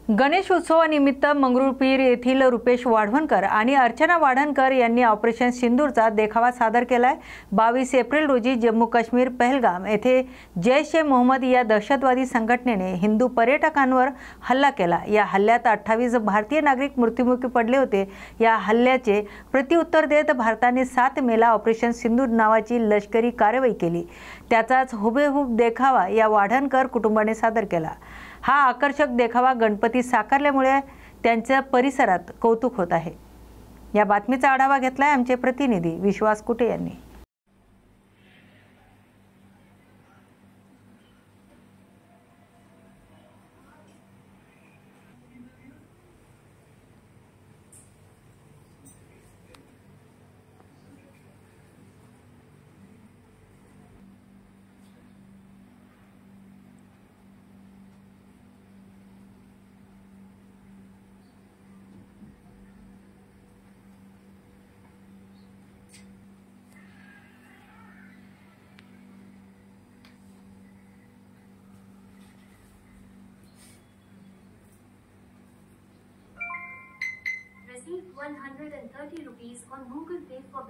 गणेश उत्सवानिमित्त मंगरुळपीर येथील रुपेश वाढवणकर आणि अर्चना वाढवणकर यांनी ऑपरेशन सिंदूरचा देखावा सादर केलाय। 22 एप्रिल रोजी जम्मू काश्मीर पहलगाम येथे जैश-ए-मोहम्मद या दहशतवादी संघटनेने हिंदू पर्यटकांवर हल्ला केला। या हल्ल्यात 28 भारतीय नागरिक मृत्युमुखी पडले होते। या हल्ल्याचे प्रत्युत्तर देत भारताने 7 मेला ऑपरेशन सिंदूर नावाची लष्करी कारवाई केली। त्याचाच हुबेहूब देखावा या वाढवणकर कुटुंबाने सादर केला। हा आकर्षक देखावा गणपती साकारल्यामुळे त्यांच्या परिसरात कौतुक होत आहे। या बातमीचा आढावा घेतलाय आमचे प्रतिनिधी विश्वास कुटे यांनी। Received 130 rupees on Google Pay for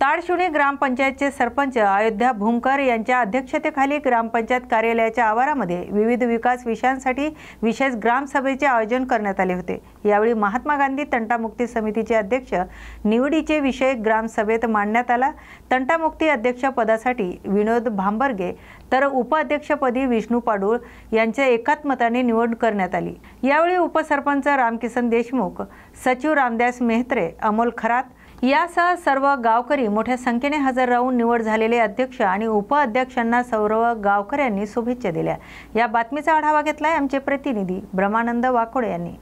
ताडशिवणे ग्रामपंचायतचे sarpanch Ayodhya Bhumkar यांच्या अध्यक्षतेखाली ग्रामपंचायत कार्यालयाच्या आवारामध्ये विविध विकास विषयांसाठी विशेष ग्रामसभेचे आयोजन करण्यात आले होते। यावेळी महात्मा गांधी तंटामुक्ती समितीचे अध्यक्ष निवडीचे विषय ग्रामसभेत मांडण्यात आला। तंटामुक्ती अध्यक्ष पदासाठी विनोद भांबर्गे तर उपाध्यक्षपदी विष्णू पाडूळ यांचे एकात्मताने निवड करण्यात आली। यावेळी उपसरपंच रामकिसन देशमुख, सचिव रामदास मेहत्रे, अमोल खरात यासह सर्व गावकरी मोठ्या संख्येने हजर राहून निवड झालेले अध्यक्ष आणि उपाध्यक्षांना सर्व गावकऱ्यांनी शुभेच्छा दिल्या। या बातमीचा आढावा घेतलाय आमचे प्रतिनिधी ब्रह्मानंद वाकोडे यांनी।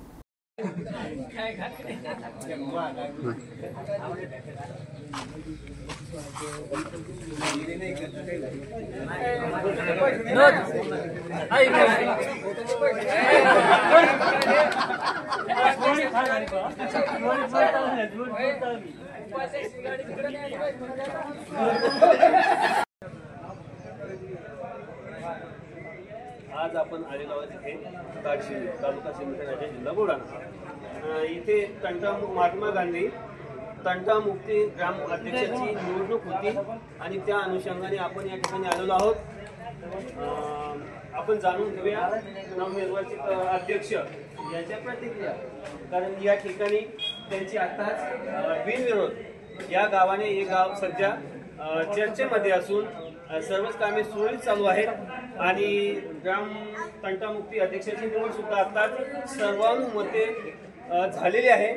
आज आपण आलेलो आहोत इथे ताडशिवणे तालुका सिंदखेड जिल्हा बुलढाणा। इथे महात्मा गांधी तंटामुक्ती ग्राम अध्यक्षाची निवडणूक होती आणि त्या अनुषंगाने आपण या ठिकाणी आलेलो आहोत। आपण जाणून घेऊया नवनिर्वाचित अध्यक्ष यांच्या प्रतिक्रिया, कारण या ठिकाणी त्यांची आताच बिनविरोध या गावाने हे गाव सध्या चर्चेमध्ये असून सर्वच कामे सुरळीत चालू आहेत आणि ग्राम तंटामुक्ती अध्यक्षाची निवड सुद्धा आताच सर्वानुमते झालेली आहे।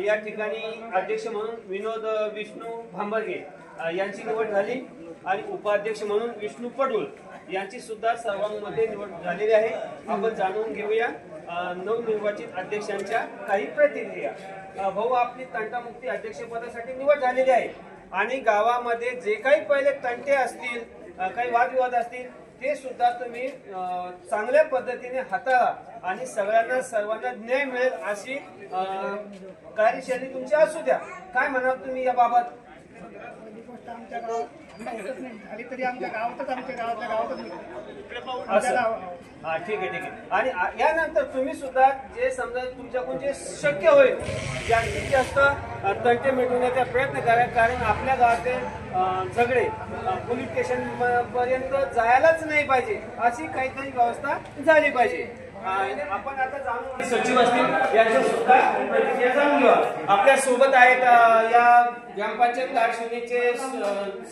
या ठिकाणी अध्यक्ष म्हणून विनोद विष्णू भांबर्गे यांची निवड झाली आणि उपाध्यक्ष म्हणून विष्णू पाडूळ यांची सुद्धा सर्वांमध्ये निवड झालेली आहे। आपण जाणून घेऊया नवनिर्वाचित अध्यक्षांच्या काही प्रतिक्रिया। भाऊ, आपली तंटामुक्ती अध्यक्षपदासाठी निवड झालेली आहे आणि गावामध्ये जे काही पहिले तंटे असतील, काही वादविवाद असतील, ते सुद्धा तुम्ही चांगल्या पद्धतीने हाताळा आणि सर्वांना न्याय मिळेल अशी कार्यशैली तुमची असू द्या। काय म्हणाल तुम्ही याबाबत? आमच्या गावात आली तरी आमच्या गावातच हा, ठीक आहे। आणि यानंतर तुम्ही सुद्धा जे समजा तुमच्याकडून जे शक्य होईल जास्तीत जास्त तंटे मिटवण्याचा प्रयत्न करा, कारण आपल्या गावाचे झगडे पोलीस स्टेशन पर्यंत जायलाच नाही पाहिजे, अशी काहीतरी व्यवस्था झाली पाहिजे। आपण आता जाणून सचिव असतील यांच्या सुद्धा प्रतिक्रिया जाणून घेऊया। आपल्या सोबत आहेत या ग्रामपंचायत तारशिवनीचे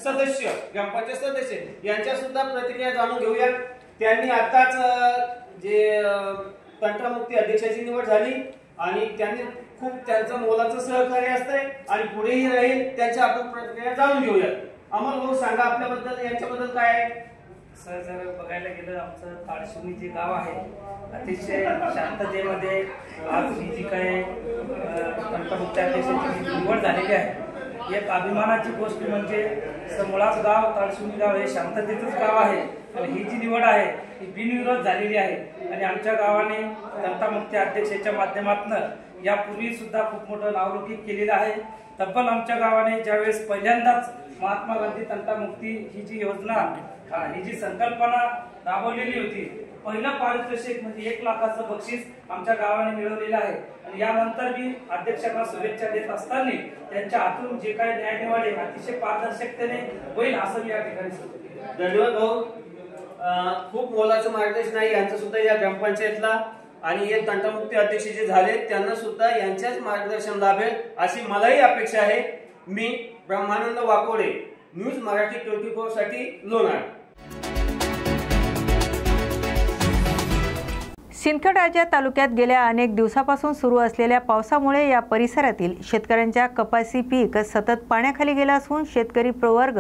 सदस्य, ग्रामपंचायत सदस्य यांच्या सुद्धा प्रतिक्रिया जाणून घेऊया। त्यांनी आताच जे तंटामुक्ती अध्यक्षाची निवड झाली आणि त्यांनी खूप त्यांचं मोलाचं सहकार्य असतंय आणि पुढेही राहील, त्यांच्या आपण प्रतिक्रिया जाणून घेऊया। अमोल भाऊ, सांगा आपल्याबद्दल, यांच्याबद्दल काय आहे? सर, जर बघायला गेलं आमचं तारशिवनी जे गाव आहे अतिशय शांततेमध्ये आज ही जी काही तंटामुक्ती अध्यक्षाची निवड झालेली आहे, एक अभिमानाची गोष्ट म्हणजे मुळात गाव तारशिवनी गाव हे शांततेचंच गाव आहे आणि ही जी निवड आहे ही बिनविरोध झालेली आहे आणि आमच्या गावाने तंटामुक्ती अध्यक्षाच्या माध्यमातून यापूर्वी सुद्धा खूप मोठं नावलौकिक केलेलं आहे। तब्बल आमच्या गावाने ज्यावेळेस पहिल्यांदाच महात्मा गांधी तंटामुक्ती ही जी योजना, ही जी संकल्पना राबवलेली होती, पहिलं पारितोषिक म्हणजे 1 लाखाचं बक्षीस आमच्या गावाने मिळवलेलं आहे आणि यानंतर मी अध्यक्षांना शुभेच्छा देत असताना त्यांच्या हातून जे काही न्याय निवाडे अतिशय पारदर्शकतेने होईल असं मी या ठिकाणी सांगतो। धन्यवाद भाऊ, खूप मोलाचं मार्गदर्शन आहे यांचं सुद्धा या ग्रामपंचायतला आणि हे तंटामुक्ती अध्यक्ष जे झाले त्यांना सुद्धा यांच्याच मार्गदर्शन लाभेल अशी मलाही अपेक्षा आहे। मी ब्रह्मानंद वाकोडे, न्यूज मराठी 24 साठी लोणार। सिंदखेड तालुक्यात गेल्या अनेक दिवसापासून सुरू असलेल्या पावसामुळे या परिसरातील शेतकऱ्यांच्या कपासी पीक सतत पाण्याखाली गेलं असून शेतकरी वर्ग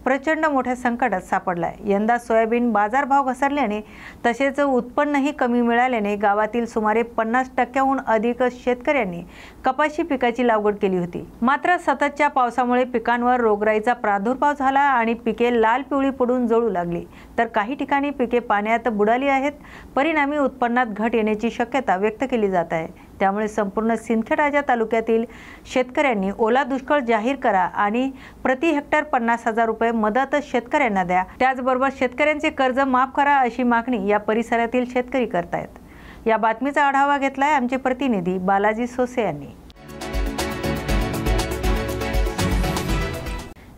प्रचंड मोठ्या संकटात सापडलाय। यंदा सोयाबीन बाजारभाव घसरल्याने तसेच उत्पन्नही कमी मिळाल्याने गावातील सुमारे 50% अधिक शेतकऱ्यांनी कपाशी पिकाची लागवड केली होती। मात्र सततच्या पावसामुळे पिकांवर रोगराईचा प्रादुर्भाव झाला आणि पिके लाल पिवळी पडून जळू लागली, तर काही ठिकाणी पिके पाण्यात बुडाली आहेत। परिणामी उत्पन्नात घट येण्याची शक्यता व्यक्त केली जात आहे। त्यामुळे संपूर्ण सिंदखेड तालुक्यातील शेतकऱ्यांनी ओला दुष्काळ जाहीर करा आणि प्रति हेक्टर 50,000 रुपये मदत शेतकऱ्यांना द्या। त्याचबरोबर शेतकऱ्यांचे कर्ज माफ करा अशी मागणी या परिसरातील शेतकरी करतायत। या बातमीचा आढावा घेतलाय आमचे प्रतिनिधी बालाजी सोसे यांनी।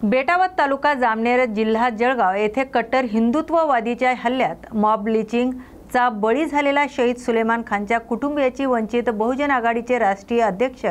बेटावत तालुका जामनेर जिल्हा जळगाव येथे कट्टर हिंदुत्ववादीच्या हल्ल्यात मॉब लिचिंग चा बळी झालेला शहीद सुलेमान खानच्या कुटुंबियाची वंचित बहुजन आघाडीचे राष्ट्रीय अध्यक्ष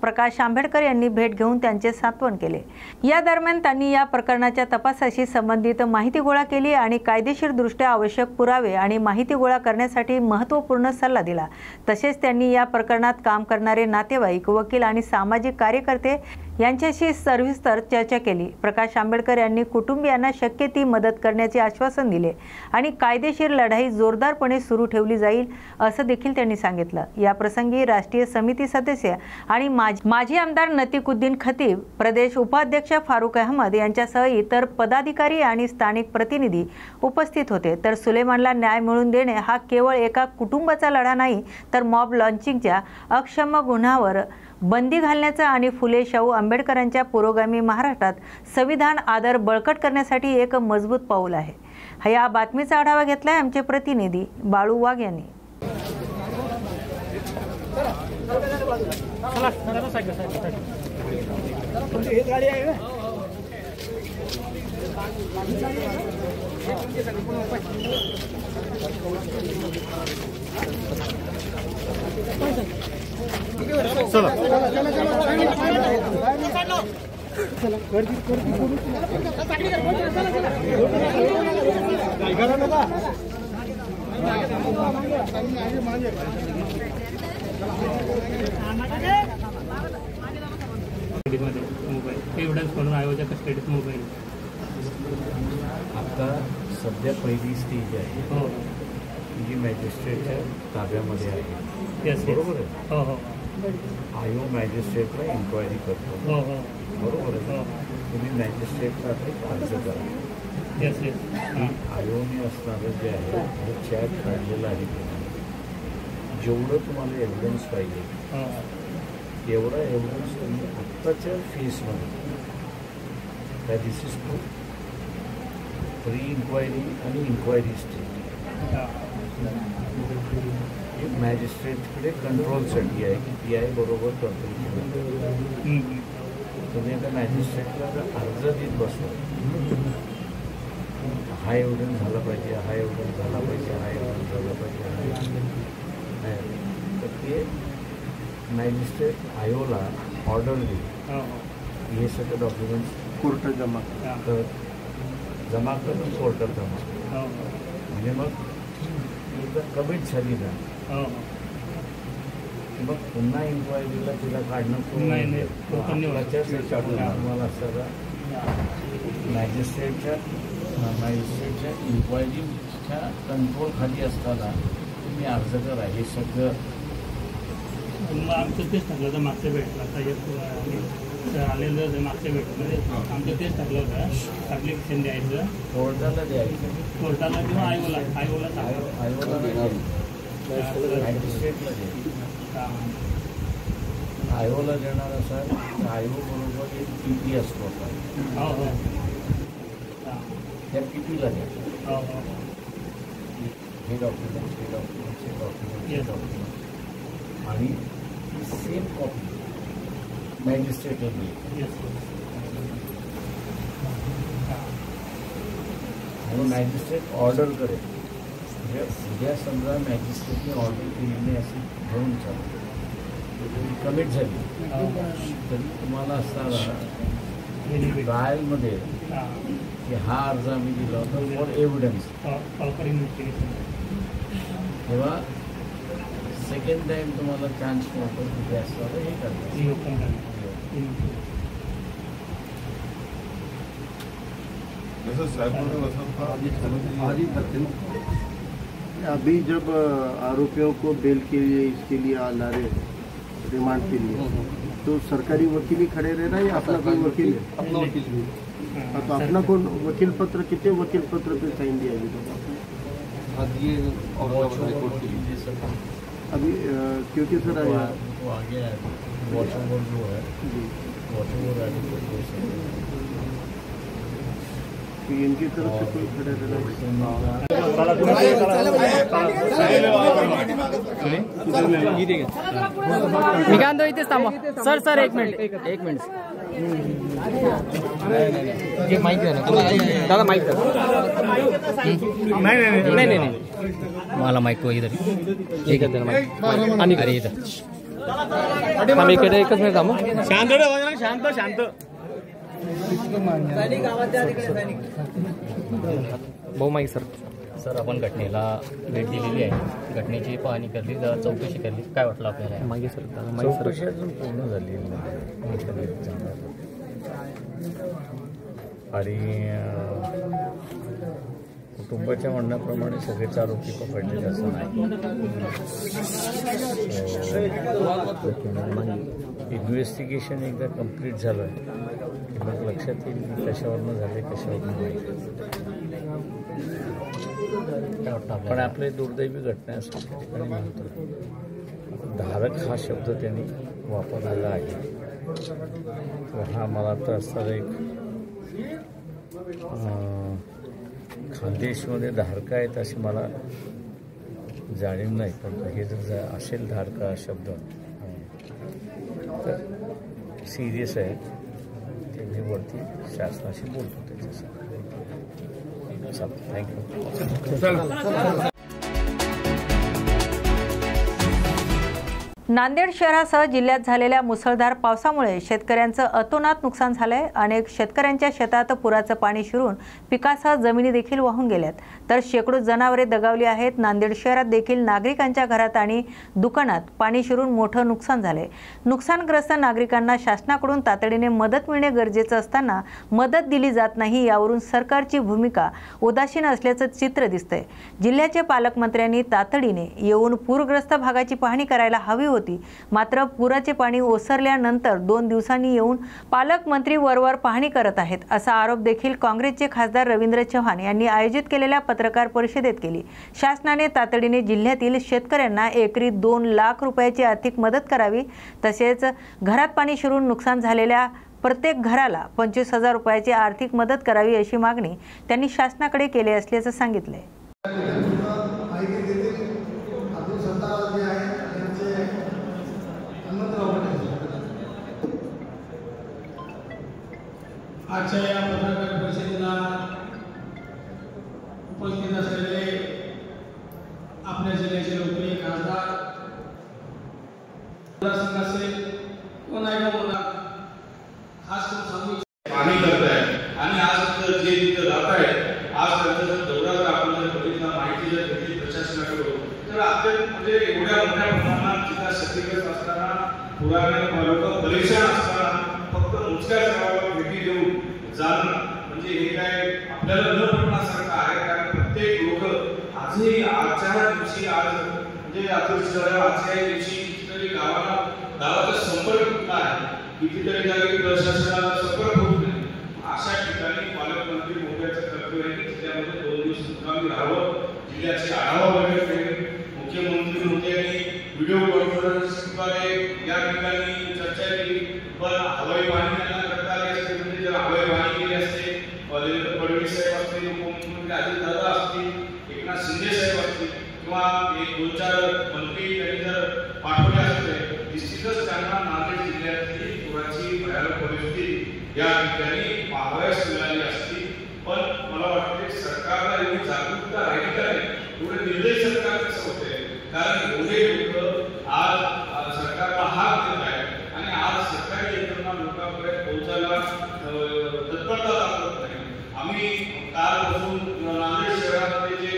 प्रकाश आंबेडकर यांनी भेट घेऊन त्यांचे सांत्वन केले। या दरम्यान त्यांनी या प्रकरणाच्या तपासाशी संबंधित माहिती गोळा केली आणि कायदेशीरदृष्ट्या आवश्यक पुरावे आणि माहिती गोळा करण्यासाठी महत्त्वपूर्ण सल्ला दिला। तसेच त्यांनी या प्रकरणात काम करणारे नातेवाईक, वकील आणि सामाजिक कार्यकर्ते यांच्याशी सविस्तर चर्चा केली। प्रकाश आंबेडकर यांनी कुटुंबियांना शक्य ती मदत करण्याचे आश्वासन दिले आणि कायदेशीर लढाई जोरदारपणे सुरू ठेवली जाईल असं देखील त्यांनी सांगितलं। या प्रसंगी राष्ट्रीय समिती सदस्य आणि माजी आमदार नतीकुद्दीन खतीब, प्रदेश उपाध्यक्ष फारुक अहमद यांच्यासह इतर पदाधिकारी आणि स्थानिक प्रतिनिधी उपस्थित होते। तर सुलेमानला न्याय मिळवून देणे हा केवळ एका कुटुंबाचा लढा नाही, तर मॉब लॉन्चिंगच्या अक्षम्य गुन्ह्यावर बंदी घालण्याचा आणि फुले शाहू आंबेडकरांच्या पुरोगामी महाराष्ट्रात संविधान आदर बळकट करण्यासाठी एक मजबूत पाऊल आहे। या बातमीचा आढावा घेतलाय आमचे प्रतिनिधी बाळू वाघ यांनी। मोबाईल एविडेंस म्हणून आयोजक स्टेटस मोबाईल आता सध्या पहिली स्टेज आहे हो जी मॅजिस्ट्रेटच्या ताब्यामध्ये आहे. येस बरोबर आहे. हो हो आयोग मॅजिस्ट्रेटला इन्क्वायरी करतो. हो हो बरोबर आहे. हो तुम्ही मॅजिस्ट्रेटला एक अर्ज करा. येस येस हां आयोगाने असणारं जे आहे हे चॅट काढलेलं आहे त्यांनी. जेवढं तुम्हाला एव्हिडन्स पाहिजे हो एवढा एव्हिडन्स तुम्ही आत्ताच्या फेसमध्ये त्या दिस इज टू प्री इन्क्वायरी आणि इन्क्वायरी स्टेज हां मॅजिस्ट्रेटकडे कंट्रोलसाठी आहे की पी आय बरोबर करतो. तुम्ही आता मॅजिस्ट्रेटला जर अर्ज देत बसला हा एव्हिडन्स झाला पाहिजे, हा एव्हिडन्स झाला पाहिजे, हा एव्हिडन्स झाला पाहिजे, तर ते मॅजिस्ट्रेट आयोला ऑर्डर देईल हो हे सगळे डॉक्युमेंट्स कोर्टात जमा तर जमा करून कोर्टात जमा हो म्हणजे मग एकदा कमिट झाली ना हो की मग पुन्हा इन्क्वायरीला तिला काढणं नाही, नाही. तुम्हाला सगळं मॅजिस्ट्रेटच्या इन्क्वायरीच्या कंट्रोल खाली असताना तुम्ही अर्ज करा. हे सगळं मग आमचं तेच टाकलं होतं मागच्या भेटला आता एक आलेलं होतं मागच्या भेटमध्ये आमचं तेच टाकलं होतं ॲप्लिकेशन द्यायचं कोर्टाला द्यायचं. कोर्टाला किंवा आयोला आयोगाला मॅजिस्ट्रेटला द्यायचं. आयोला देणार असाल तर आयोबरोबर एक पी पी असतो असा हो हो त्या पी पीला द्या. हो हो हे डॉक्युमेंट्स हे डॉक्युमेंट्स हे डॉक्युमेंट्स हे Yes. डॉक्युमेंट्स आणि सेम कॉपी मॅजिस्ट्रेटला देईल येस आणि मॅजिस्ट्रेट ऑर्डर करेल. म्हणजे उद्या समजा मॅजिस्ट्रेटने ऑर्डर केली नाही अशी म्हणून चालू कमिट झाली तरी तुम्हाला असताना ट्रायलमध्ये की हा अर्ज आम्ही दिला होता फॉर एव्हिडन्स प्रॉपर इन्व्हेस्टिगेशन तेव्हा सेकंड टाईम तुम्हाला चान्स मिळतो कुठे असताना हे करतात. अभी जब आरोपियों को बेल के लिए इसके लिए ला रहे रिमांड के लिए तो सरकारी वकील ही खड़े रह रहा है या अपना कोई वकील है? अपना वकील भी तो अपना कौन वकील पत्र कितने वकील पत्र पे साइन दिया अभी दिए औरंगाबाद हाईकोर्ट के लिए अभी क्योंकि सर वो आगे है वॉच ओवर जो है वॉच ओवर कि इनकी तरफ से कोई खड़े रह रहा है मी काय म्हणतो इथेच थांबा सर सर एक मिनिट जे माईक आहे ना दादा माईक नाही मला माईक तो इधर ठीक आहे त्याला माईक आणि अरे इथं आम्ही इकडे एकच मिनिट थांबू शांत शांत भाऊ माईक सर आपण घटनेला भेट दिलेली आहे घटनेची पाहणी करली चौकशी करली काय वाटलं आपल्याला मागे सर चौकशी अजून पूर्ण झाली आणि कुटुंबाच्या म्हणण्याप्रमाणे सगळेच आरोपी पकडलेले असं नाही. इन्व्हेस्टिगेशन एकदा कंप्लीट झालं की मग लक्षात येईल की कशावरनं झाले कशावरनं नाही. पण आपले दुर्दैवी घटना असं त्या ठिकाणी म्हणतो धारक हा शब्द त्यांनी वापरलेला आहे. तर हा मला तर असणारा एक खानदेशमध्ये धारका आहेत अशी मला जाणीव नाही. पण हे जर असेल धारका शब्द तर सिरियस आहे. ते मी वरती शासनाशी बोलतो त्याच्यासाठी. थँक्यू. नांदेड शहरासह जिल्ह्यात झालेल्या मुसळधार पावसामुळे शेतकऱ्यांचं अतोनात नुकसान झालंय। अनेक शेतकऱ्यांच्या शेतात पुराचं पाणी शिरून पिकासह जमिनी देखील वाहून गेल्यात, तर शेकडो जनावरे दगावली आहेत। नांदेड शहरात देखील नागरिकांच्या घरात आणि दुकानात पाणी शिरून मोठं नुकसान झालंय। नुकसानग्रस्त नागरिकांना शासनाकडून तातडीने मदत मिळणे गरजेचं असताना मदत दिली जात नाही, यावरून सरकारची भूमिका उदासीन असल्याचं चित्र दिसतंय। जिल्ह्याचे पालकमंत्र्यांनी तातडीने येऊन पूरग्रस्त भागाची पाहणी करायला हवी होती, मात्र पुराचे पाणी ओसरल्यानंतर 2 दिवसांनी येऊन पालकमंत्री वरवर पाहणी करत आहेत, असा आरोप देखील काँग्रेसचे खासदार रवींद्र चव्हाण यांनी आयोजित केलेल्या पत्रकार परिषदेत केली। शासनाने तातडीने जिल्ह्यातील शेतकऱ्यांना एकरी 2 लाख रुपयाची आर्थिक मदत करावी, तसेच घरात पाणी शिरून नुकसान झालेल्या प्रत्येक घराला 25,000 रुपयाची आर्थिक मदत करावी, अशी मागणी त्यांनी शासनाकडे केली असल्याचं सांगितलंय। आजच्या या पत्रकार परिषदेला उपस्थित असलेले आपल्या जिल्ह्याचे लोकप्रिय खासदार संघ असेल कोण आहे का बोला खास करून सांगू पाणी करत आहे आणि आज जे तिथे राहत आहे आज त्यांचा जर दौरा जर आपण जर बघितला माहिती जर घेतली प्रशासनाकडून तर अत्यंत म्हणजे एवढ्या मोठ्या प्रमाणात तिथं क्षतिग्रस्त असताना पुराने लोक परेशान असताना फक्त मोजक्या गावाला भेटी देऊन जाणं म्हणजे हे काय आपल्याला न पटण्यासारखं आहे। कारण प्रत्येक लोक आजही आजच्या दिवशी आज म्हणजे आजच्या दिवशी कितीतरी गावाचा संपर्क तुटला आहे, कितीतरी जागी प्रशासनाचा संपर्क होत नाही। अशा ठिकाणी पालकमंत्री महोदयाचं कर्तव्य आहे की जिल्ह्यामध्ये 2 दिवस मुक्कामी राहावं, जिल्ह्याचे आढावा वगैरे घेणे। मुख्यमंत्री महोदयांनी व्हिडिओ कॉन्फरन्सद्वारे या ठिकाणी चर्चा केली, पण हवाई वाहन त्यांना करता आली असते म्हणजे जर हवाई वाहन केली असते, फडणवीस साहेब असतील, उपमुख्यमंत्री अजितदादा असतील, एकनाथ शिंदे साहेब असतील किंवा 1-2-4 मंत्री त्यांनी जर पाठवले असते, निश्चितच त्यांना नांदेड जिल्ह्यातली पुराची भयानक परिस्थिती या ठिकाणी पाहावयास मिळाली असती। पण मला वाटते सरकारला एवढी जागरूकता राहिली का नाही, एवढे निर्दयी सरकार कसं होते, कारण एवढे लोक आज सरकारला हात देत आहेत आणि आज सरकारी यंत्रणा लोकांपर्यंत पोहोचायला तत्परता दाखवत नाही। आम्ही कालपासून नांदेड शहरामध्ये जे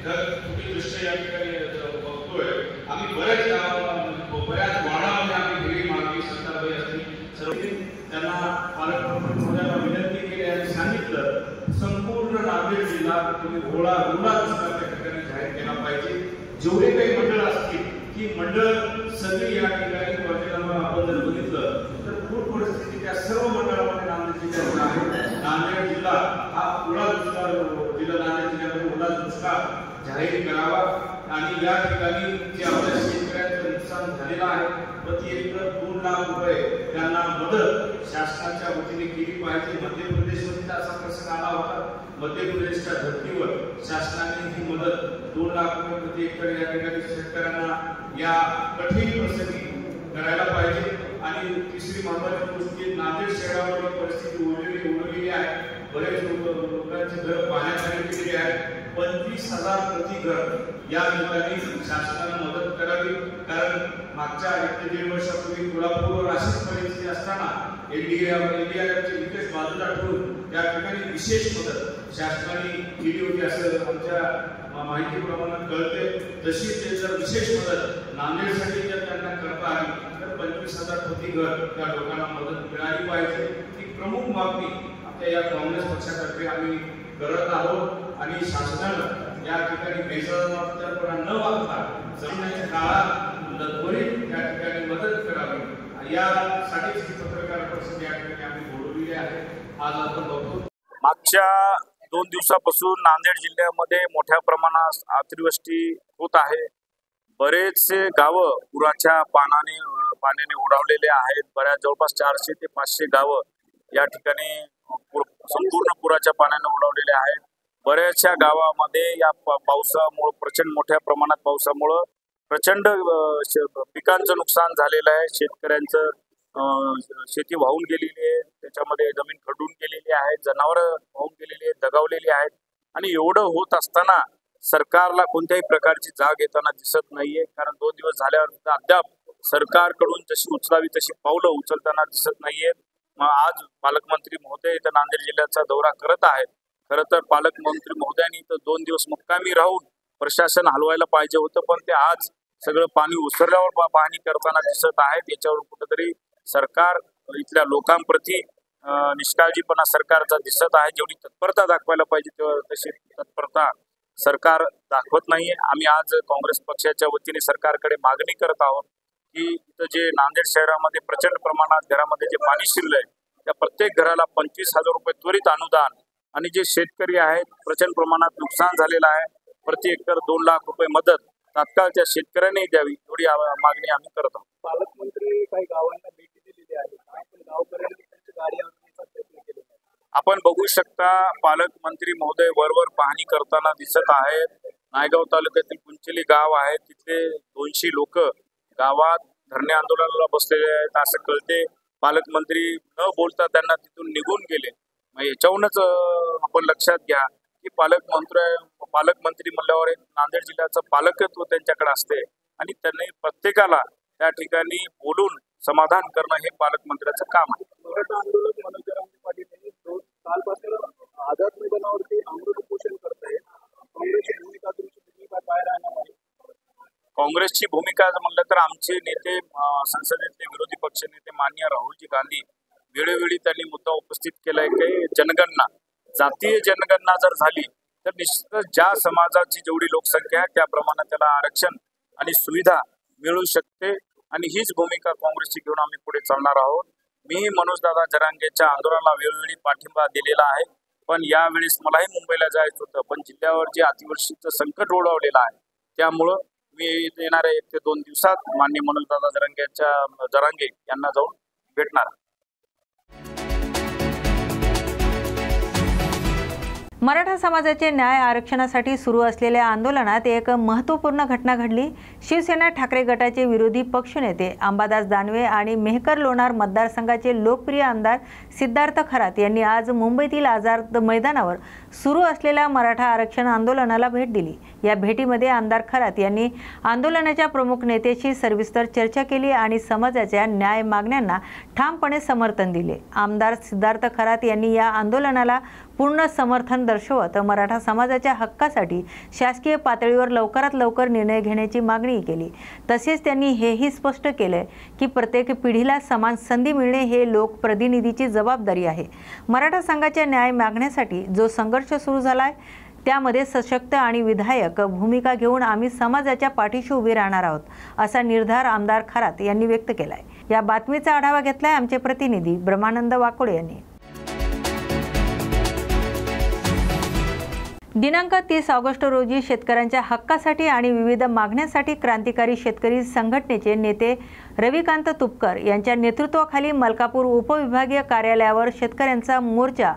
ढगफुटी दृश्य या ठिकाणी बघतोय, आम्ही बऱ्याच वाडामध्ये आम्ही भेटी मागणी सरकारबाई असतील सर्व त्यांना पालकमंत्री महोदयांना विनंती केली आणि सांगितलं संपूर्ण नांदेड जिल्हा तुम्ही घोडा दुष्काळ त्या ठिकाणी जाहीर केला पाहिजे। जेवढे काही मंडळ असतील ती मंडळ सगळी या ठिकाणी वरतीला आपण जर बघितलं तर पूर परिस्थिती त्या सर्व मंडळामध्ये नांदेड जिल्ह्यात आहे। नांदेड जिल्हा हा ओला दुष्काळ जिल्हा नांदेड जिल्ह्यामध्ये ओला दुष्काळ जाहीर करावा आणि या ठिकाणी जे आपल्या शेतकऱ्यांचं नुकसान झालेलं आहे प्रति एकर 2 लाख रुपये त्यांना मदत शासनाच्या वतीने केली पाहिजे। मध्य प्रदेशमध्ये असा प्रसंग आला होता, मध्य प्रदेशच्या धर्तीवर शासनाने ही मदत 2 लाख रुपये प्रति एकर या ठिकाणी शेतकऱ्यांना या कठीण प्रसंगी करायला पाहिजे। आणि तिसरी महत्वाची गोष्ट नांदेड शहरामध्ये परिस्थिती ओढलेली आहे, बरेच लोकांचे घर पाण्याखाली गेलेले आहेत। 25,000 प्रति घर या ठिकाणी शासनाने मदत करावी, कारण मागच्या 1-1.5 वर्षापूर्वी कोल्हापूर अशीच परिस्थिती असताना एनडीआरएफचे विकेट बाजूला ठेवून या ठिकाणी विशेष मदत शासनाने केली होती असं आमच्या माहितीप्रमाणे कळते। तशी जर विशेष मदत नांदेडसाठी जर त्यांना करता आली तर 25,000 प्रति घर त्या लोकांना मदत मिळाली पाहिजे। ही प्रमुख मागणी आपल्या या काँग्रेस पक्षातर्फे आम्ही करत आहोत आणि शासनानं या ठिकाणी बेजबाबदारपणा न वागता जमिनीच्या काळात त्वरित या ठिकाणी मदत करावी, यासाठीच ही पत्रकार परिषद या ठिकाणी आम्ही बोलवलेली आहे। आज आपण बघतो मागच्या 2 दिवसापासून नांदेड जिल्ह्यामध्ये मोठ्या प्रमाणात अतिवृष्टी होत आहे। बरेचसे गावं पुराच्या पाण्याने ओढावलेले आहेत। बऱ्याच जवळपास 400 ते 500 गावं या ठिकाणी संपूर्ण पुराच्या पाण्याने ओढावलेले आहेत। बऱ्याचशा गावामध्ये या पावसामुळे प्रचंड मोठ्या प्रमाणात पावसामुळे प्रचंड पिकांचं नुकसान झालेलं आहे। शेतकऱ्यांचं शेती वाहून गेलेली आहे, त्याच्यामध्ये जमीन खडून गेलेली आहे, जनावरं वाहून गेलेली आहेत, दगावलेली आहेत आणि एवढं होत असताना सरकारला कोणत्याही प्रकारची जाग येताना दिसत नाहीये। कारण 2 दिवस झाल्यावर अद्याप सरकारकडून जशी उचलावी तशी पावलं उचलताना दिसत नाहीये. मग आज पालकमंत्री महोदय इथं नांदेड जिल्ह्याचा दौरा करत आहेत. खरं तर पालकमंत्री महोदयांनी इथं 2 दिवस मुक्कामी राहून प्रशासन हलवायला पाहिजे होतं, पण ते आज सगळं पाणी ओसरल्यावर पाहणी करताना दिसत आहेत. याच्यावर कुठेतरी सरकार इथल्या लोकांप्रती निष्काळजीपणा सरकारचा दिसत आहे. जेवढी तत्परता दाखवायला पाहिजे तशी तत्परता सरकार दाखवत नाहीये. आम्ही आज काँग्रेस पक्षाच्या वतीने सरकारकडे मागणी करत आहोत की इथं जे नांदेड शहरामध्ये प्रचंड प्रमाणात घरामध्ये जे पाणी शिरलंय त्या प्रत्येक घराला 25,000 रुपये त्वरित अनुदान आणि जे शेतकरी आहेत प्रचंड प्रमाणात नुकसान झालेलं आहे, प्रति हेक्टर 2 लाख रुपये मदत तात्काळ त्या शेतकऱ्यांनी द्यावी, एवढी मागणी आम्ही करत आहोत. पालकमंत्री काही गावांना भेटी दिलेली आहे, पण गावकऱ्यांनी त्यांची गाडी आणण्याचा प्रयत्न केला. आपण बघू शकता पालकमंत्री महोदय वरवर पाहणी करताना दिसत आहेत. नायगाव तालुक्यातील कुंचली गाव आहे, तिथले 200 लोक गावात धरणे आंदोलनाला बसलेले आहेत असं कळते. पालकमंत्री न बोलता त्यांना तिथून निघून गेले. मग याच्यावरूनच आपण लक्षात घ्या की पालकमंत्री म्हणल्यावर नांदेड जिल्ह्याचं पालकत्व त्यांच्याकडे असते आणि त्यांनी प्रत्येकाला त्या ठिकाणी बोलून समाधान करणं हे पालकमंत्र्याचं काम आहे. मराठा आंदोलक मनोज पाटील यांनी कालपासून आझाद मैदानावरती अमृत उपोषण करत आहे. काँग्रेसची भूमिका काय राहणार आहे? काँग्रेसची भूमिका म्हणलं तर आमचे नेते संसदेतले विरोधी पक्ष नेते माननीय राहुलजी गांधी वेळोवेळी त्यांनी मुद्दा उपस्थित केलाय की जनगणना, जातीय जनगणना जर झाली तर निश्चितच ज्या समाजाची जेवढी लोकसंख्या आहे त्याप्रमाणे त्याला आरक्षण आणि सुविधा मिळू शकते आणि हीच भूमिका काँग्रेसची घेऊन आम्ही पुढे चालणार आहोत. मी मनोजदादा जरांगेच्या आंदोलनाला वेळोवेळी पाठिंबा दिलेला आहे, पण यावेळेस मलाही मुंबईला जायचं होतं, पण जिल्ह्यावर जे अतिवृष्टीचं संकट ओढवलेलं आहे त्यामुळं मी येणाऱ्या 1 ते 2 दिवसात माननीय मनोजदादा जरांगे यांना जाऊन भेटणार. मराठा समाजाचे न्याय आरक्षणासाठी सुरू असलेल्या आंदोलनात एक महत्त्वपूर्ण घटना घडली. शिवसेना ठाकरे गटाचे विरोधी पक्षनेते अंबादास दानवे आणि मेहकर लोणार मतदारसंघाचे लोकप्रिय आमदार सिद्धार्थ खरात यांनी आज मुंबईतील आझाद मैदानावर सुरू असलेल्या मराठा आरक्षण आंदोलनाला भेट दिली. या भेटीमध्ये आमदार खरात यांनी आंदोलनाच्या प्रमुख नेत्याशी सविस्तर चर्चा केली आणि समाजाच्या न्याय मागण्यांना ठामपणे समर्थन दिले. आमदार सिद्धार्थ खरात यांनी या आंदोलनाला पूर्ण समर्थन दर्शवत मराठा समाजाच्या हक्कासाठी शासकीय पातळीवर लवकरात लवकर निर्णय घेण्याची मागणी केली. तसेच त्यांनी हेही स्पष्ट केले की प्रत्येक पिढीला समान संधी मिळणे हे लोकप्रतिनिधीची जबाबदारी आहे. मराठा संघाच्या न्याय मागण्यासाठी जो संघर्ष सुरू झालाय त्यामध्ये सशक्त आणि विधायक भूमिका घेऊन आम्ही समाजाच्या पाठीशी उभे राहणार आहोत, असा निर्धार आमदार खरात यांनी व्यक्त केलाय. या बातमीचा आढावा घेतलाय आमचे प्रतिनिधी ब्रह्मानंद वाकोडे यांनी. दिनांक 30 ऑगस्ट रोजी शेतकऱ्यांच्या हक्कासाठी आणि विविध मागण्यांसाठी क्रांतिकारी शेतकरी संघटनेचे नेते रविकांत तुपकर यांच्या नेतृत्वाखाली मलकापूर उपविभागीय कार्यालयावर शेतकऱ्यांचा मोर्चा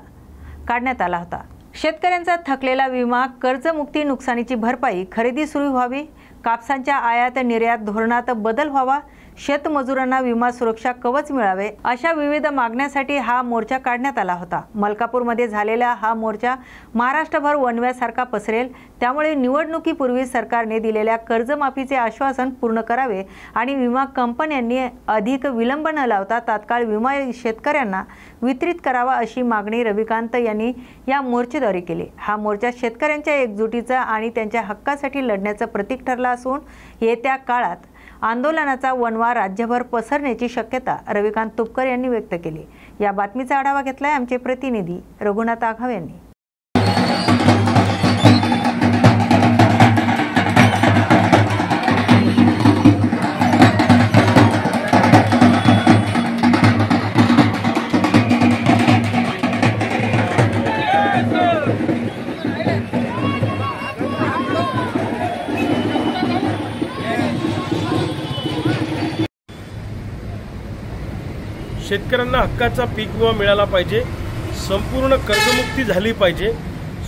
काढण्यात आला होता. शेतकऱ्यांचा थकलेला विमा, कर्जमुक्ती, नुकसानीची भरपाई, खरेदी सुरू व्हावी, कापसाच्या आयात निर्यात धोरणात बदल व्हावा, शेतमजुरांना विमा सुरक्षा कवच मिळावे अशा विविध मागण्यासाठी हा मोर्चा काढण्यात आला होता. मलकापूरमध्ये झालेला हा मोर्चा महाराष्ट्रभर वणव्यासारखा पसरेल, त्यामुळे निवडणुकीपूर्वी सरकारने दिलेल्या कर्जमाफीचे आश्वासन पूर्ण करावे आणि विमा कंपन्यांनी अधिक विलंब न लावता तात्काळ विमा शेतकऱ्यांना वितरित करावा अशी मागणी रविकांत यांनी या मोर्चेद्वारे केली. हा मोर्चा शेतकऱ्यांच्या एकजुटीचा आणि त्यांच्या हक्कासाठी लढण्याचं प्रतीक ठरला असून येत्या काळात आंदोलनाचा वणवा राज्यभर पसरण्याची शक्यता रविकांत तुपकर यांनी व्यक्त केली. या बातमीचा आढावा घेतलाय आमचे प्रतिनिधी रघुनाथ आघाव यांनी. शेतकऱ्यांना हक्काचा पीक विमा मिळाला पाहिजे, संपूर्ण कर्जमुक्ती झाली पाहिजे.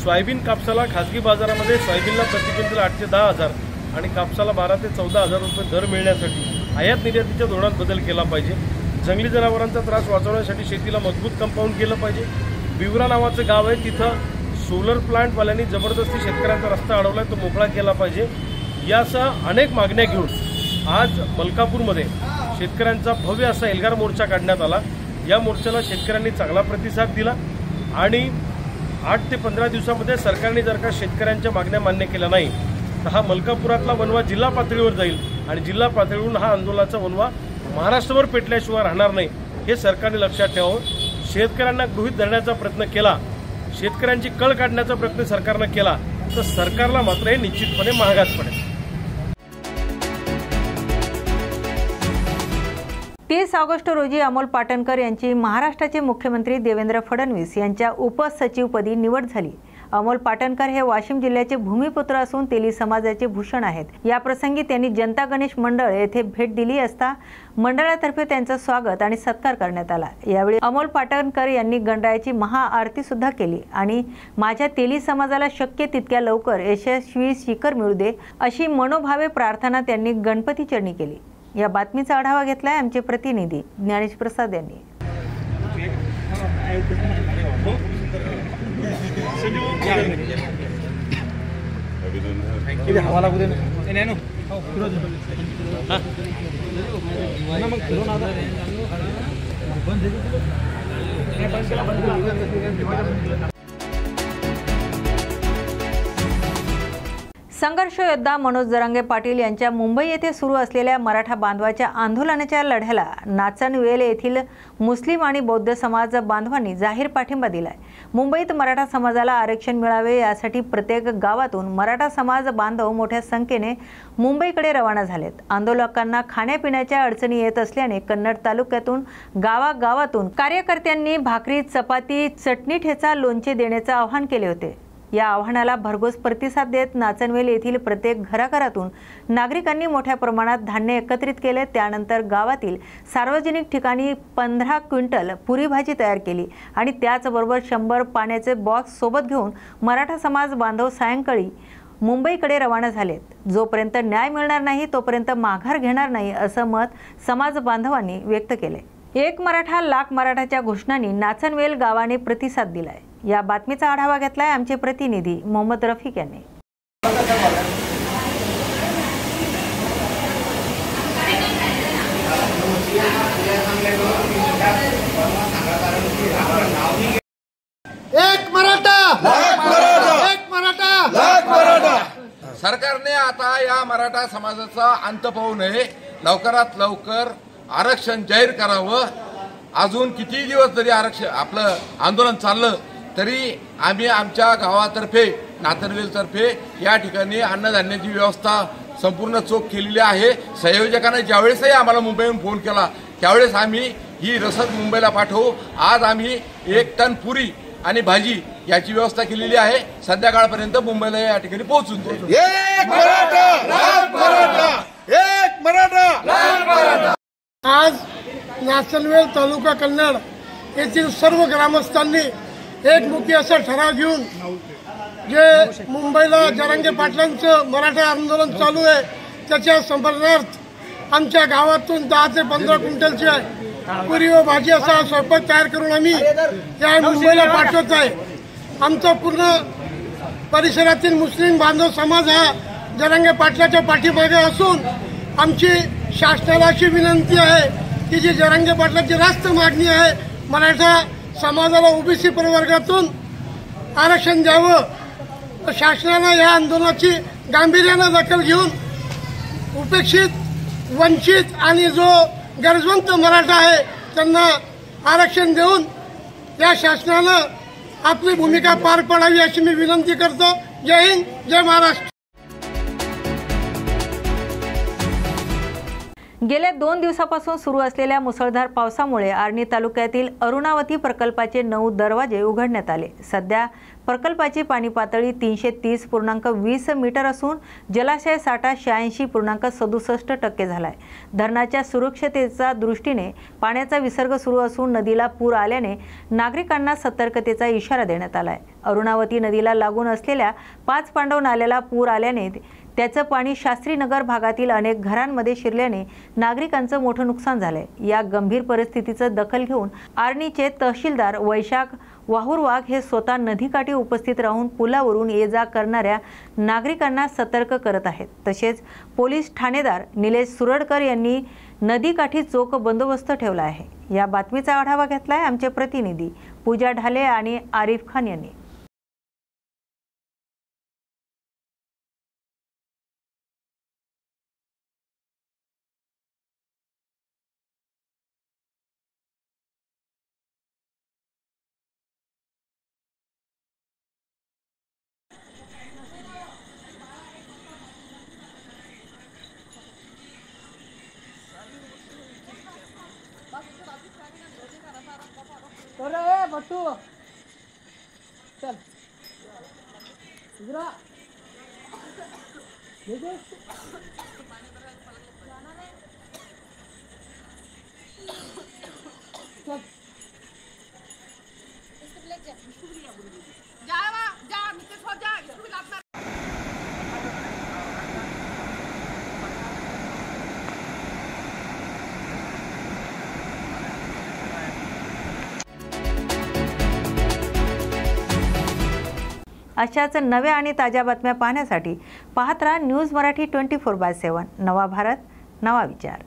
सोयाबीन कापसाला खाजगी बाजारामध्ये सोयाबीनला प्रति क्विंटल 8 ते 10 हजार आणि कापसाला 12 ते 14 हजार रुपये दर मिळण्यासाठी आयात निर्यातीच्या धोरणात बदल केला पाहिजे. जंगली जनावरांचा त्रास वाचवण्यासाठी शेतीला मजबूत कंपाऊंड केलं पाहिजे. बिवरा नावाचं गाव आहे, तिथं सोलर प्लांटवाल्यांनी जबरदस्ती शेतकऱ्यांचा रस्ता अडवलाय, तो मोकळा केला पाहिजे. यासह अनेक मागण्या घेऊन आज मलकापूरमध्ये शेतकऱ्यांचा भव्य असा एल्गार मोर्चा काढण्यात आला। या मोर्चाला शेतकऱ्यांनी चांगला प्रतिसाद दिला आणि 8 ते 15 दिवसामध्ये सरकारने जर का शेतकऱ्यांच्या मागण्या मान्य केल्या नाही तर हा मलकापुरातला वनवा जिल्हा पातळीवर जाईल आणि जिल्हा पातळीवरून हा आंदोलनाचा वनवा महाराष्ट्रभर पेटल्याशिवाय राहणार नाही हे सरकारने लक्षात ठेवावं। शेतकऱ्यांना गृहीत धरण्याचा प्रयत्न केला, शेतकऱ्यांची कळ काढण्याचा प्रयत्न सरकारने केला तर सरकारला मात्र हे निश्चितपणे महागात पडेल। 30 ऑगस्ट रोजी अमोल पाटणकर यांची महाराष्ट्राचे मुख्यमंत्री देवेंद्र फडणवीस यांच्या उपसचिवपदी निवड झाली। अमोल पाटणकर हे वाशिम जिल्ह्याचे भूमिपुत्र असून तेली समाजाचे भूषण आहेत। या प्रसंगी त्यांनी जनता गणेश मंडळ येथे भेट दिली असता मंडळातर्फे त्यांचं स्वागत आणि सत्कार करण्यात आला। यावेळी अमोल पाटणकर यांनी गणरायाची महाआरती सुद्धा केली आणि माझ्या तेली समाजाला शक्य तितक्या लवकर यशस्वी शिखर मिळू दे अशी मनोभावे प्रार्थना त्यांनी गणपती चरणी केली। या बातमीचा आढावा घेतलाय आमचे प्रतिनिधी ज्ञानेश प्रसाद यांनी। संघर्ष योद्धा मनोज जरांगे पाटील यांच्या मुंबई येथे सुरू असलेल्या मराठा बांधवाच्या आंदोलनाच्या लढ्याला नाचनवेल येथील मुस्लिम आणि बौद्ध समाज बांधवांनी जाहीर पाठिंबा दिलाय। मुंबईत मराठा समाजाला आरक्षण मिळावे यासाठी प्रत्येक गावातून मराठा समाज बांधव मोठ्या संख्येने मुंबईकडे रवाना झालेत। आंदोलकांना खाण्यापिण्याच्या अडचणी येत असल्याने कन्नड तालुक्यातून गावागावातून कार्यकर्त्यांनी भाकरी, चपाती, चटणी, ठेचा, लोणचे देण्याचे आवाहन केले होते। या आव्हानाला भरघोस प्रतिसाद देत नाचनवेल येथील प्रत्येक घराघरातून नागरिकांनी मोठ्या प्रमाणात धान्य एकत्रित केले। त्यानंतर गावातील सार्वजनिक ठिकाणी 15 क्विंटल पुरी भाजी तयार केली आणि त्याचबरोबर 100 पाण्याचे बॉक्स सोबत घेऊन मराठा समाज बांधव सायंकाळी मुंबईकडे रवाना झालेत। जोपर्यंत न्याय मिळणार नाही तोपर्यंत माघार घेणार नाही असं मत समाज बांधवांनी व्यक्त केले। एक मराठा लाख मराठाच्या घोषणांनी नाचनवेल गावाने प्रतिसाद दिलाय। या बातमीचा आढावा घेतलाय आमचे प्रतिनिधी मोहम्मद रफिक यांनी। एक मराठा लाख मराठा, एक मराठा लाख मराठा। सरकारने आता या मराठा समाजाचा अंत पाहू नये, लवकरात लवकर आरक्षण जाहीर करावं। अजून किती दिवस जरी आरक्षण आपलं आंदोलन चाललं तरी आम्ही आमच्या गावातर्फे नाचनवेलतर्फे या ठिकाणी अन्नधान्याची व्यवस्था संपूर्ण चोख केलेली आहे। संयोजकांना ज्यावेळेसही आम्हाला मुंबईहून फोन केला त्यावेळेस आम्ही ही रसद मुंबईला पाठवू। आज आम्ही 1 टन पुरी आणि भाजी याची व्यवस्था केलेली आहे। संध्याकाळपर्यंत मुंबईला या ठिकाणी पोहोचून देऊ। एक मराठा लाख मराठा, एक मराठा लाख मराठा। आज नाचनवेल तालुका कन्नड येथील सर्व ग्रामस्थांनी एकमुखी असा ठराव घेऊन जे मुंबईला जरांगे पाटलांचं मराठा आंदोलन चालू आहे त्याच्या समर्थनार्थ आमच्या गावातून 10 ते 15 क्विंटलची पुरी व भाजी असा स्वयंपाक तयार करून आम्ही या मुंबईला पाठवत आहे। आमचा पूर्ण परिसरातील मुस्लिम बांधव समाज हा जरांगे पाटलाच्या पाठीमागे असून आमची शासनाला अशी विनंती आहे की जी जरांगे पाटलाची रास्त मागणी आहे मराठा समाजाला ओबीसी प्रवर्गातून आरक्षण द्यावं। शासनानं या आंदोलनाची गांभीर्यानं दखल घेऊन उपेक्षित, वंचित आणि जो गरजवंत मराठा आहे त्यांना आरक्षण देऊन या शासनानं आपली भूमिका पार पाडावी अशी मी विनंती करतो। जय हिंद, जय महाराष्ट्र। गेल्या 2 दिवसापासून सुरू असलेल्या मुसळधार पावसामुळे आर्णी तालुक्यातील अरुणावती प्रकल्पाचे 9 दरवाजे उघडण्यात आले। सध्या प्रकल्पाची पाणी पातळी 330.20 मीटर असून जलाशय साठा 86.67% झालाय। धरणाच्या सुरक्षिततेच्या दृष्टीने पाण्याचा विसर्ग सुरू असून नदीला पूर आल्याने नागरिकांना सतर्कतेचा इशारा देण्यात आलाय। अरुणावती नदीला लागून असलेल्या 5 पांडव नाल्याला पूर आल्याने त्याचं पाणी शास्त्रीनगर भागातील अनेक घरांमध्ये शिरल्याने नागरिकांचं मोठं नुकसान झालंय। या गंभीर परिस्थितीचं दखल घेऊन आर्णीचे तहसीलदार वैशाख वाहुरवाघ हे स्वतः नदीकाठी उपस्थित राहून पुलावरून ये जा करणाऱ्या नागरिकांना सतर्क करत आहेत। तसेच पोलीस ठाणेदार निलेश सुरडकर यांनी नदीकाठी चोख बंदोबस्त ठेवला आहे। या बातमीचा आढावा घेतलाय आमचे प्रतिनिधी पूजा ढाले आणि आरिफ खान यांनी। बट्टू चल इधर अशाच नव्या आणि ताज्या बातम्या पाहण्यासाठी पाहत राहा न्यूज मराठी 24/7। नवा भारत नवा विचार।